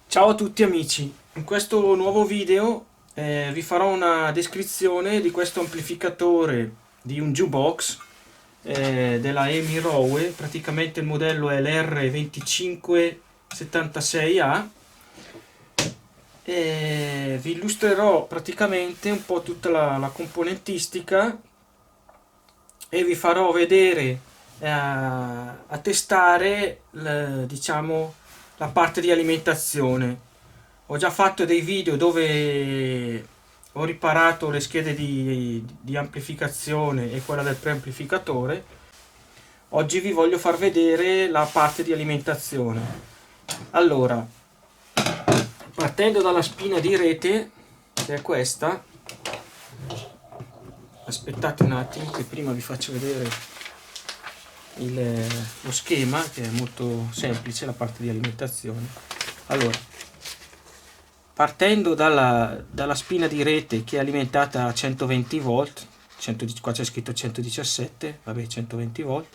Ciao a tutti amici, in questo nuovo video vi farò una descrizione di questo amplificatore di un jukebox della EMI Rowe. Praticamente il modello è l'R2576A. Vi illustrerò praticamente un po' tutta la componentistica e vi farò vedere a testare diciamo la parte di alimentazione. Ho già fatto dei video dove ho riparato le schede di amplificazione e quella del preamplificatore. Oggi vi voglio far vedere la parte di alimentazione. Allora, partendo dalla spina di rete, che è questa, aspettate un attimo che prima vi faccio vedere lo schema, che è molto semplice, la parte di alimentazione. Allora, partendo dalla spina di rete che è alimentata a 120 volt, qua c'è scritto 117, vabbè 120 volt,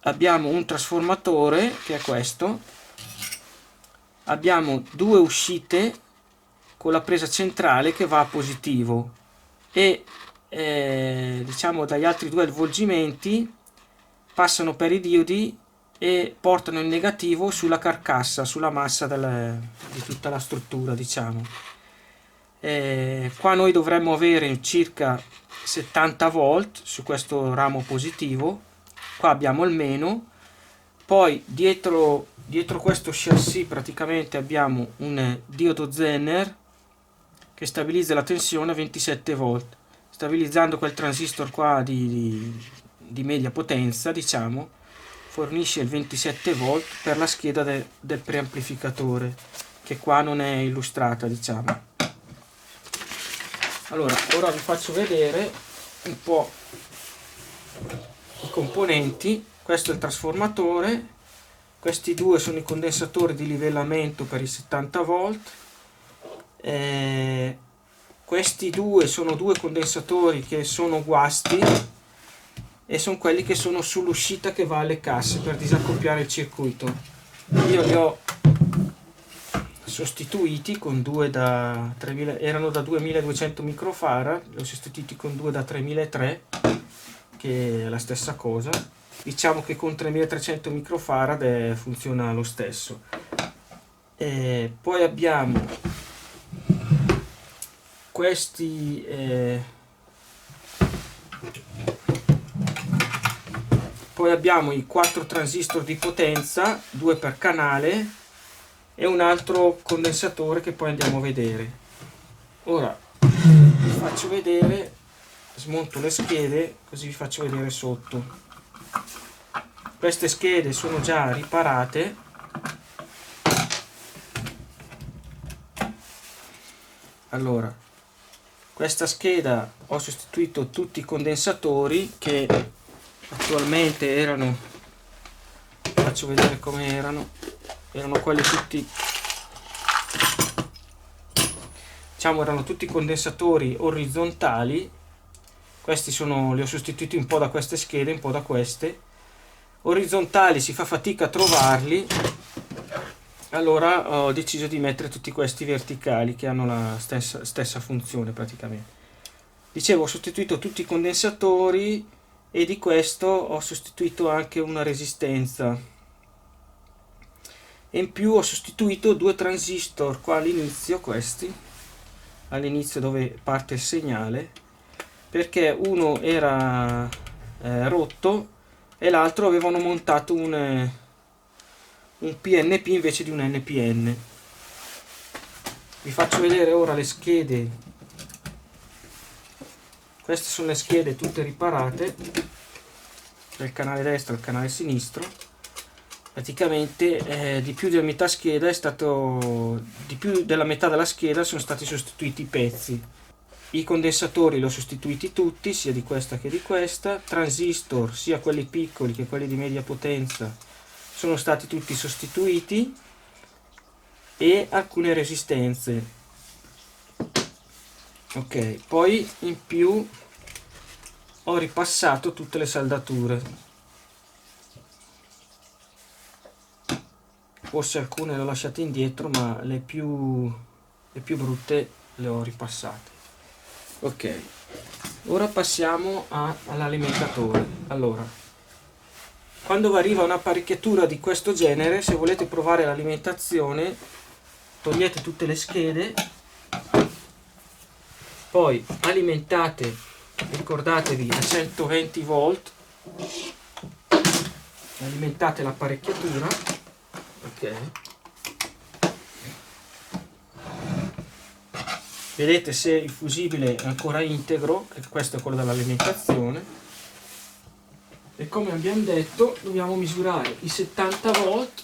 abbiamo un trasformatore che è questo, abbiamo due uscite con la presa centrale che va a positivo e diciamo dagli altri due avvolgimenti passano per i diodi e portano il negativo sulla carcassa, sulla massa di tutta la struttura, diciamo. Qua noi dovremmo avere circa 70 volt su questo ramo positivo, qua abbiamo il meno, poi dietro questo chassis praticamente abbiamo un diodo Zener che stabilizza la tensione a 27 volt, stabilizzando quel transistor qua di media potenza, diciamo, fornisce il 27 volt per la scheda del preamplificatore, che qua non è illustrata, diciamo. Allora, ora vi faccio vedere un po' i componenti. Questo è il trasformatore, questi due sono i condensatori di livellamento per i 70 volt, questi due sono due condensatori che sono guasti e sono quelli che sono sull'uscita che va alle casse per disaccoppiare il circuito. Io li ho sostituiti con due da 3000, erano da 2200 microfarad, li ho sostituiti con due da 3003, che è la stessa cosa. Diciamo che con 3300 microfarad funziona lo stesso. Poi abbiamo questi poi abbiamo i 4 transistor di potenza, 2 per canale, e un altro condensatore che poi andiamo a vedere. Ora vi faccio vedere, smonto le schede così vi faccio vedere sotto. Queste schede sono già riparate. Allora, questa scheda ho sostituito tutti i condensatori che attualmente erano, faccio vedere come erano quelli tutti, diciamo erano tutti condensatori orizzontali. Questi li ho sostituiti un po' da queste schede, un po' da queste. Orizzontali si fa fatica a trovarli, allora ho deciso di mettere tutti questi verticali che hanno la stessa funzione praticamente. Dicevo, ho sostituito tutti i condensatori e di questo ho sostituito anche una resistenza, e in più ho sostituito due transistor qua all'inizio, questi all'inizio dove parte il segnale, perché uno era rotto e l'altro avevano montato un PNP invece di un NPN. Vi faccio vedere ora le schede. Queste sono le schede tutte riparate, del canale destro e il canale sinistro. praticamente di più della metà scheda è stato, di più della metà della scheda sono stati sostituiti i pezzi. I condensatori li ho sostituiti tutti, sia di questa che di questa. Transistor, sia quelli piccoli che quelli di media potenza, sono stati tutti sostituiti, e alcune resistenze. Ok, poi in più ho ripassato tutte le saldature. Forse alcune le ho lasciate indietro, ma le più brutte le ho ripassate. Ok, ora passiamo all'alimentatore. Allora, quando arriva un'apparecchiatura di questo genere, se volete provare l'alimentazione, togliete tutte le schede, poi alimentate, ricordatevi, a 120 volt, alimentate l'apparecchiatura, ok. Vedete se il fusibile è ancora integro, che questo è quello dell'alimentazione, e come abbiamo detto dobbiamo misurare i 70 volt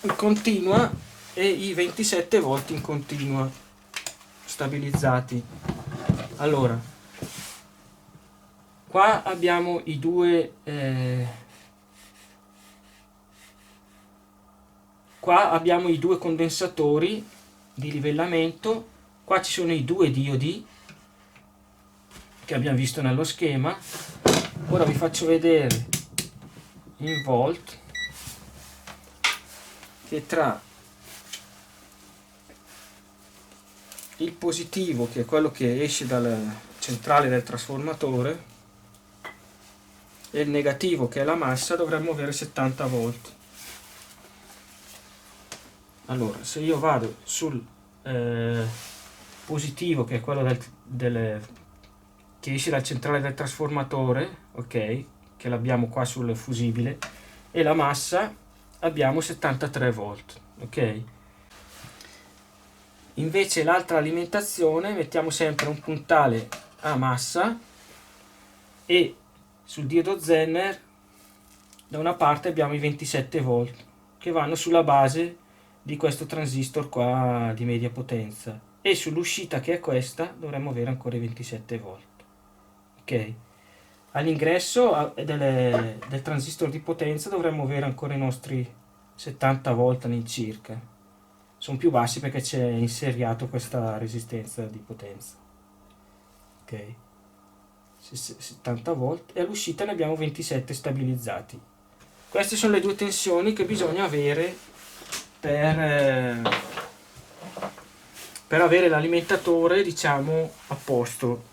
in continua e i 27 volt in continua stabilizzati. Allora, qua abbiamo i due condensatori di livellamento. Qua ci sono i due diodi che abbiamo visto nello schema. Ora vi faccio vedere in volt che tra il positivo, che è quello che esce dalla centrale del trasformatore, e il negativo, che è la massa, dovremmo avere 70 volt. Allora, se io vado sul positivo, che è quello che esce dalla centrale del trasformatore, ok, che l'abbiamo qua sul fusibile, e la massa abbiamo 73 volt, ok. Invece l'altra alimentazione mettiamo sempre un puntale a massa, e sul diodo Zener da una parte abbiamo i 27 volt che vanno sulla base di questo transistor qua di media potenza, e sull'uscita, che è questa, dovremmo avere ancora i 27 volt, ok. All'ingresso del transistor di potenza dovremmo avere ancora i nostri 70 volt all'incirca. Sono più bassi perché c'è inseriato questa resistenza di potenza, ok, 70 volt, e all'uscita ne abbiamo 27 stabilizzati. Queste sono le due tensioni che bisogna avere per avere l'alimentatore, diciamo, a posto.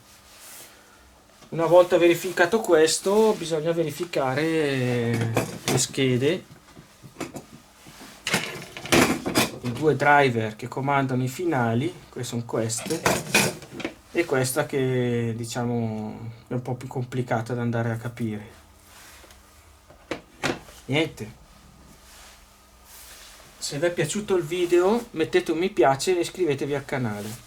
Una volta verificato questo, bisogna verificare le schede, i due driver che comandano i finali, che sono queste, e questa che, diciamo, è un po' più complicata da andare a capire. Niente, se vi è piaciuto il video mettete un mi piace e iscrivetevi al canale.